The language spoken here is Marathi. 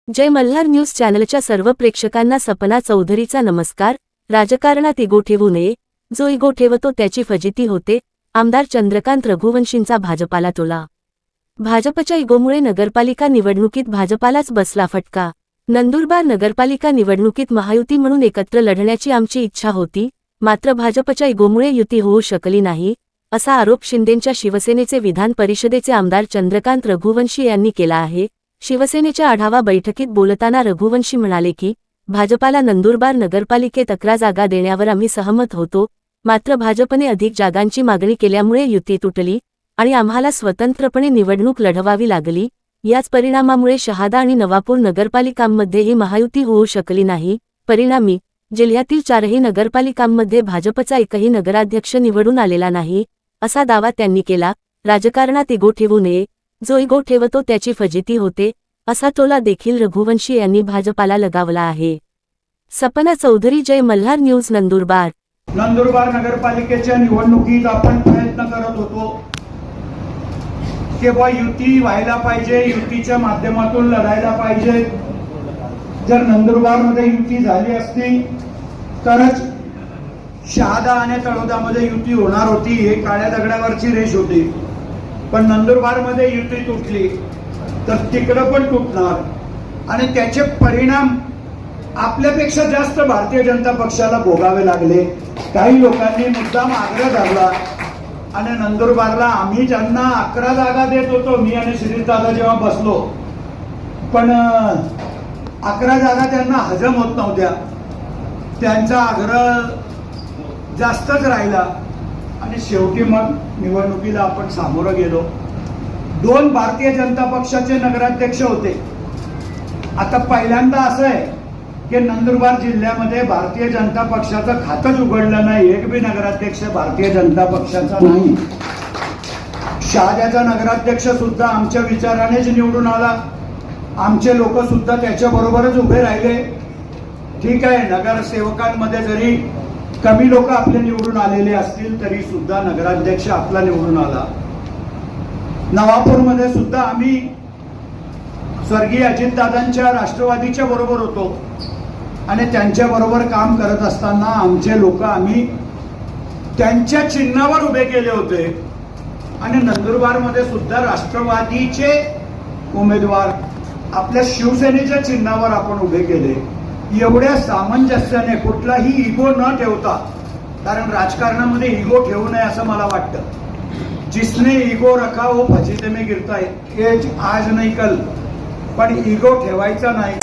जय मल्हार न्यूज चॅनलच्या सर्व प्रेक्षकांना सपना चौधरीचा नमस्कार। राजकारणात इगो ठेवू नये, जो इगो ठेवतो त्याची फजिती होते। आमदार चंद्रकांत रघुवंशींचा भाजपाला टोला। भाजपच्या इगोमुळे नगरपालिका निवडणुकीत भाजपालाच बसला फटका। नंदुरबार नगरपालिका निवडणुकीत महायुती म्हणून एकत्र लढण्याची आमची इच्छा होती, मात्र भाजपच्या इगोमुळे युती होऊ शकली नाही, असा आरोप शिंदेंच्या शिवसेनेचे विधान परिषदेचे आमदार चंद्रकांत रघुवंशी यांनी केला आहे। शिवसेनेच्या आढावा बैठकीत बोलताना रघुवंशी म्हणाले की भाजपाला नंदुरबार नगरपालिकेत 11 जागा देण्यावर आम्ही सहमत होतो, मात्र भाजपने अधिक जागांची मागणी केल्यामुळे युती तुटली आणि आम्हाला स्वतंत्रपणे निवडणूक लढवावी लागली। याच परिणामामुळे शहादा आणि नवापूर नगरपालिकांमध्येही महायुती होऊ शकली नाही। परिणामी जिल्ह्यातील 4ही नगरपालिकांमध्ये भाजपचा एकही नगराध्यक्ष निवडून आलेला नाही, असा दावा त्यांनी केला। राजकारणात इगो ठेवू नये, जो इगो ठेवतो त्याची फजिती होते, असा टोला देखील रघुवंशी यांनी भाजपाला लगावला आहे। सपना चौधरी, जय मल्हार न्यूज, नंदुरबार। नंदुरबार नगरपालिकेच्या निवडणुकीत आपण प्रयत्न करत होतो की युती व्हायला पाहिजे, युतीच्या माध्यमातून लढायला पाहिजे। जर नंदुरबारमध्ये युती झाली असती तरच शहादा आणि तळोदामध्ये युती होणार होती, हे काळ्या दगडावरची रेष होती। पण नंदुरबारमध्ये युती तुटली तर तिकडं पण तुटणार आणि त्याचे परिणाम आपल्यापेक्षा जास्त भारतीय जनता पक्षाला भोगावे लागले। काही लोकांनी मुद्दाम आग्रह धरला आणि नंदुरबारला आम्ही ज्यांना 11 जागा देत होतो, मी आणि श्रीज दादा जेव्हा बसलो, पण 11 जागा त्यांना हजम होत नव्हत्या। त्यांचा आग्रह जास्तच राहिला आणि शेवटी मग निवडणुकीला आपण सामोरं गेलो। 2 भारतीय जनता पक्षाचे नगराध्यक्ष होते। आता पहिल्यांदा असं आहे की नंदुरबार जिल्ह्यामध्ये भारतीय जनता पक्षाचं खातच उघडलं नाही, एक बी नगराध्यक्ष भारतीय जनता पक्षाचा नाही। शहाद्याचा नगराध्यक्ष सुद्धा आमच्या विचारानेच निवडून आला, आमचे लोक सुद्धा त्याच्या बरोबरच उभे राहिले। ठीक आहे, नगरसेवकांमध्ये जरी कमी लोक आपले निवडून आलेले असतील तरी सुद्धा नगराध्यक्ष आपला निवडून आला। नवापूरमध्ये सुद्धा आम्ही स्वर्गीय अजितदादांच्या राष्ट्रवादीच्या बरोबर होतो आणि त्यांच्या बरोबर काम करत असताना आमचे लोक आम्ही त्यांच्या चिन्हावर उभे केले होते आणि नंदुरबारमध्ये सुद्धा राष्ट्रवादीचे उमेदवार आपल्या शिवसेनेच्या चिन्हावर आपण उभे केले। एवढ्या सामंजस्याने, कुठलाही इगो न ठेवता, कारण राजकारणामध्ये इगो ठेवू नये असं मला वाटतं। जिसने इगो रखा वो फजीते में गिरता है, हे आज नाही कल, पण इगो ठेवायचा नाही।